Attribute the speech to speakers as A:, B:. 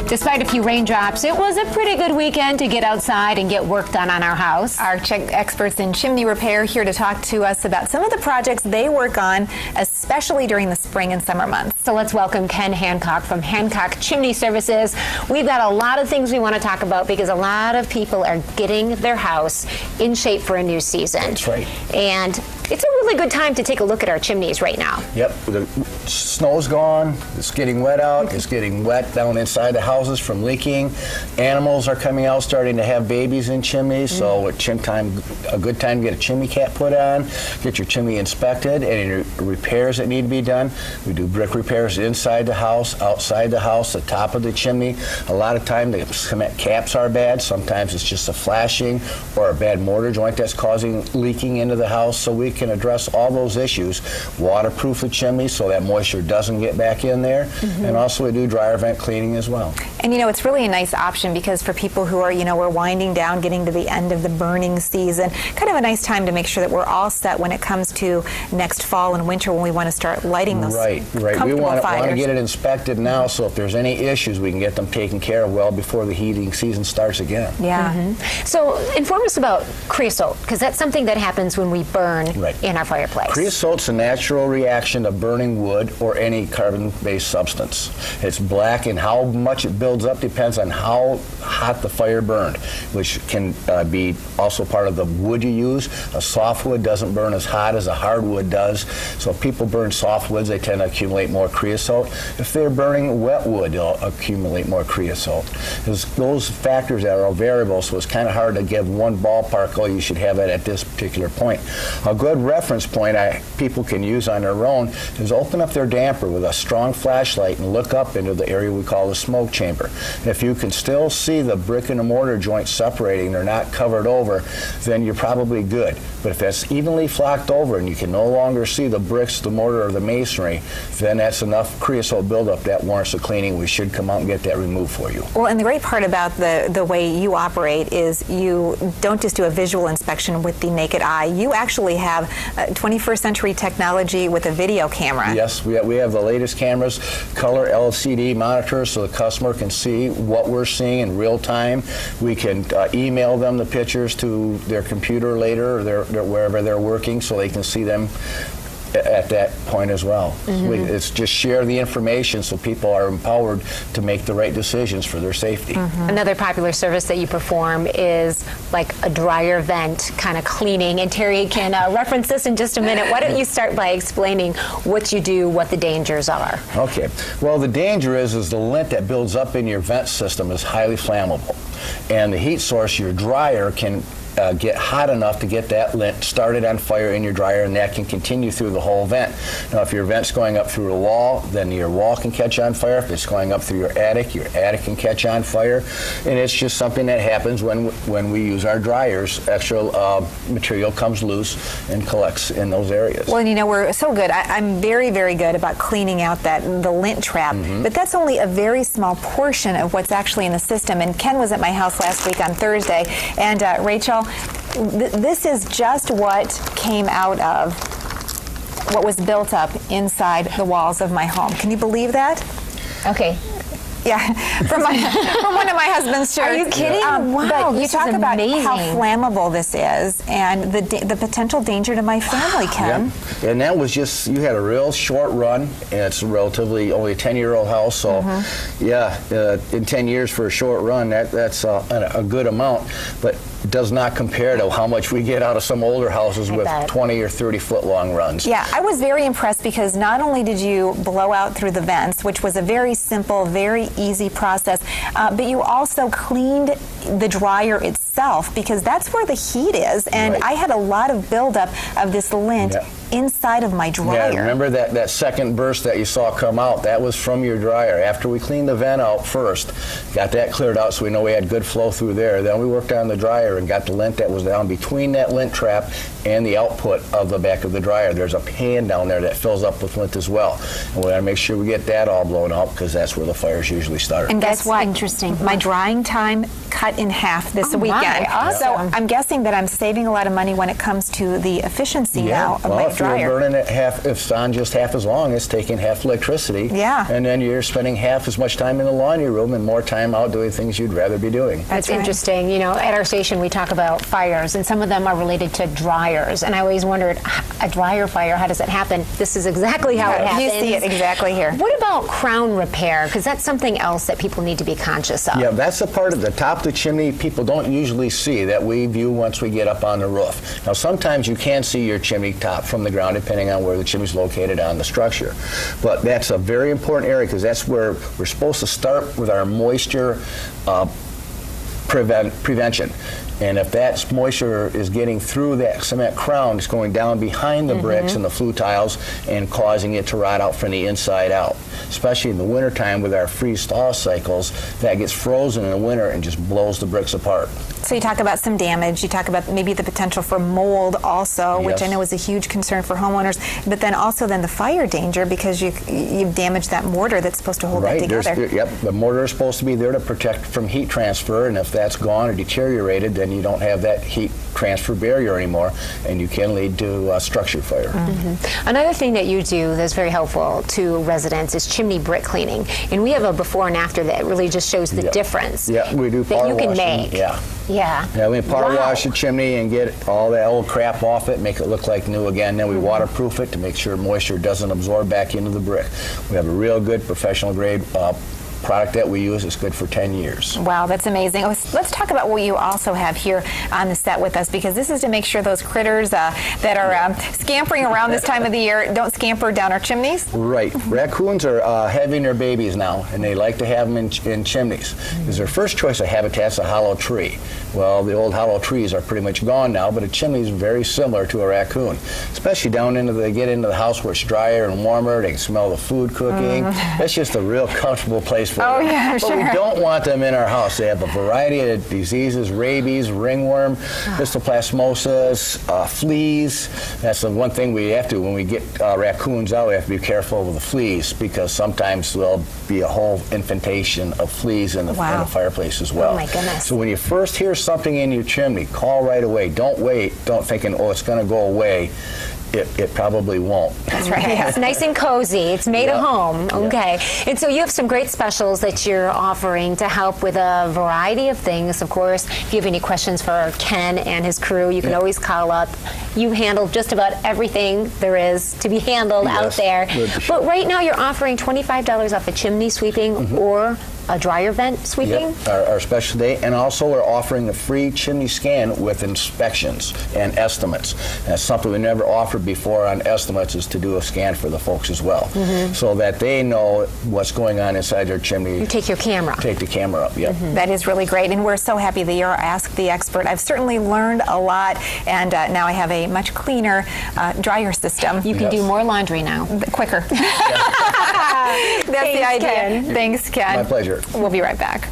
A: Despite a few raindrops, it was a pretty good weekend to get outside and get work done on our house.
B: Our experts in chimney repair here to talk to us about some of the projects they work on, especially during the spring and summer months.
A: So let's welcome Ken Hancock from Hancock Chimney Services. We've got a lot of things we want to talk about because a lot of people are getting their house in shape for a new season.
C: That's right.
A: And it's a really good time to take a look at our chimneys right now.
C: Yep, the snow's gone, it's getting wet out, it's getting wet down inside the houses from leaking. Animals are coming out starting to have babies in chimneys, so at a good time to get a chimney cap put on, get your chimney inspected, any repairs that need to be done. We do brick repairs inside the house, outside the house, the top of the chimney. A lot of time the cement caps are bad, sometimes it's just a flashing or a bad mortar joint that's causing leaking into the house, so we can address all those issues. Waterproof the chimney so that moisture doesn't get back in there, and also we do dryer vent cleaning as well.
B: And you know, it's really a nice option because for people who are, we're winding down, getting to the end of the burning season, kind of a nice time to make sure that we're all set when it comes to next fall and winter when we want to start lighting those
C: comfortable we want to get it inspected now, so if there's any issues, we can get them taken care of well before the heating season starts again.
B: Yeah.
A: So inform us about creosote, because that's something that happens when we burn in our fireplace.
C: Creosote's a natural reaction to burning wood or any carbon-based substance. It's black, and how much it builds up depends on how hot the fire burned, which can be also part of the wood you use. A softwood doesn't burn as hot as a hardwood does, so if people burn softwoods, they tend to accumulate more creosote. If they're burning wet wood, they'll accumulate more creosote. There's those factors that are variable, so it's kind of hard to give one ballpark, oh, you should have it at this particular point. A good reference point people can use on their own is open up their damper with a strong flashlight and look up into the area we call the smoke chamber. If you can still see the brick and the mortar joints separating, they're not covered over, then you're probably good. But if that's evenly flocked over and you can no longer see the bricks, the mortar, or the masonry, then that's enough creosote buildup that warrants a cleaning. We should come out and get that removed for you.
B: Well, and the great part about the way you operate is you don't just do a visual inspection with the naked eye. You actually have 21st century technology with a video camera.
C: Yes, we have the latest cameras, color LCD monitors, so the customer can see what we're seeing in real time. We can email them the pictures to their computer later, or wherever they're working, so they can see them at that point as well. It's just share the information so people are empowered to make the right decisions for their safety.
A: Another popular service that you perform is like a dryer vent kind of cleaning, and Terry can reference this in just a minute. Why don't you start by explaining what you do, what the dangers are?
C: Okay. Well, the danger is the lint that builds up in your vent system is highly flammable, and the heat source, your dryer, can get hot enough to get that lint started on fire in your dryer, and that can continue through the whole vent. Now, if your vent's going up through a wall, then your wall can catch on fire. If it's going up through your attic can catch on fire. And it's just something that happens when we use our dryers. Extra material comes loose and collects in those areas.
B: Well, and we're so good. I'm very, very good about cleaning out the lint trap, but that's only a very small portion of what's actually in the system. And Ken was at my house last week on Thursday, and Rachel, this is just what came out of what was built up inside the walls of my home. Can you believe that?
A: Okay.
B: Yeah, from one of my husband's shirts.
A: Are you kidding?
B: Wow, but you talk about
A: amazing.
B: how flammable this is and the potential danger to my family, Ken.
C: Yeah. And that was just, you had a real short run, and it's relatively only a 10-year-old house, so in 10 years for a short run, that's a good amount, but it does not compare to how much we get out of some older houses with 20 or 30-foot long runs.
B: Yeah, I was very impressed because not only did you blow out through the vents, which was a very simple, very easy process, but you also cleaned the dryer itself, because that's where the heat is, and I had a lot of buildup of this lint inside of my dryer.
C: Yeah, remember that second burst that you saw come out? That was from your dryer. After we cleaned the vent out first, got that cleared out so we know we had good flow through there. Then we worked on the dryer and got the lint that was down between that lint trap and the output of the back of the dryer. There's a pan down there that fills up with lint as well. And we got to make sure we get that all blown out, because that's where the fires usually start.
B: And guess what?
A: Interesting.
B: My drying time cut in half this weekend.
A: Awesome.
B: So I'm guessing that I'm saving a lot of money when it comes to the efficiency now of my dryer.
C: You're burning it half, if it's on just half as long, it's taking half electricity.
B: Yeah.
C: And then you're spending half as much time in the laundry room and more time out doing things you'd rather be doing.
A: That's interesting. You know, at our station we talk about fires, and some of them are related to dryers. And I always wondered, a dryer fire, how does it happen? This is exactly how it happens.
B: You see it exactly here.
A: What about crown repair? Because that's something else that people need to be conscious of.
C: Yeah, that's the part of the top of the chimney people don't usually see that we view once we get up on the roof. Now, sometimes you can see your chimney top from the ground depending on where the chimney's located on the structure. But that's a very important area because that's where we're supposed to start with our moisture prevention. And if that moisture is getting through that cement crown, it's going down behind the bricks and the flue tiles and causing it to rot out from the inside out. Especially in the wintertime with our freeze-thaw cycles, that gets frozen in the winter and just blows the bricks apart.
B: So you talk about some damage. You talk about maybe the potential for mold also, which
C: Yes.
B: I know is a huge concern for homeowners. But then also then the fire danger because you've damaged that mortar that's supposed to hold that together.
C: Yep, the mortar is supposed to be there to protect from heat transfer, and if that's gone or deteriorated, then you don't have that heat transfer barrier anymore, and you can lead to structure fire.
A: Another thing that you do that's very helpful to residents is chimney brick cleaning. And we have a before and after that really just shows the difference
C: Yeah, we do
A: that
C: power
A: you can
C: washing.
A: make.
C: Yeah.
A: Yeah.
C: We power
A: Wow.
C: wash the chimney and get all that old crap off it, make it look like new again. Then we waterproof it to make sure moisture doesn't absorb back into the brick. We have a real good professional grade product that we use. It's good for 10 years.
B: Wow, that's amazing. Let's talk about what you also have here on the set with us, because this is to make sure those critters that are scampering around this time of the year don't scamper down our chimneys.
C: Right. Raccoons are having their babies now, and they like to have them in chimneys. Because their first choice of habitat is a hollow tree. Well, the old hollow trees are pretty much gone now, but a chimney is very similar to a raccoon, especially down they get into the house where it's drier and warmer. They can smell the food cooking. It's just a real comfortable place for them.
B: Yeah,
C: but
B: sure.
C: we don't want them in our house. They have a variety of diseases: rabies, ringworm, histoplasmosis, fleas. That's the one thing we have to, when we get raccoons out, we have to be careful with the fleas, because sometimes there'll be a whole infantation of fleas in the fireplace as well.
A: Oh my goodness.
C: So when you first hear something in your chimney, call right away. Don't wait. Don't thinking, oh, it's going to go away. It probably won't.
B: That's right.
A: It's nice and cozy. It's made at home. Okay. And so you have some great specials that you're offering to help with a variety of things. Of course, if you have any questions for Ken and his crew, you can always call up. You handle just about everything there is to be handled out there. But right now you're offering $25 off a chimney sweeping or a dryer vent sweeping?
C: Yep, our special day. And also we're offering a free chimney scan with inspections and estimates. And that's something we never offered before on estimates, is to do a scan for the folks as well, so that they know what's going on inside their chimney.
A: You take your camera.
C: Take the camera up, yep.
B: That is really great, and we're so happy that you're Ask the Expert. I've certainly learned a lot, and now I have a much cleaner dryer system.
A: You can do more laundry now.
B: Quicker. That's the idea.
A: Ken.
B: Thanks, Ken.
C: My pleasure.
B: We'll be right back.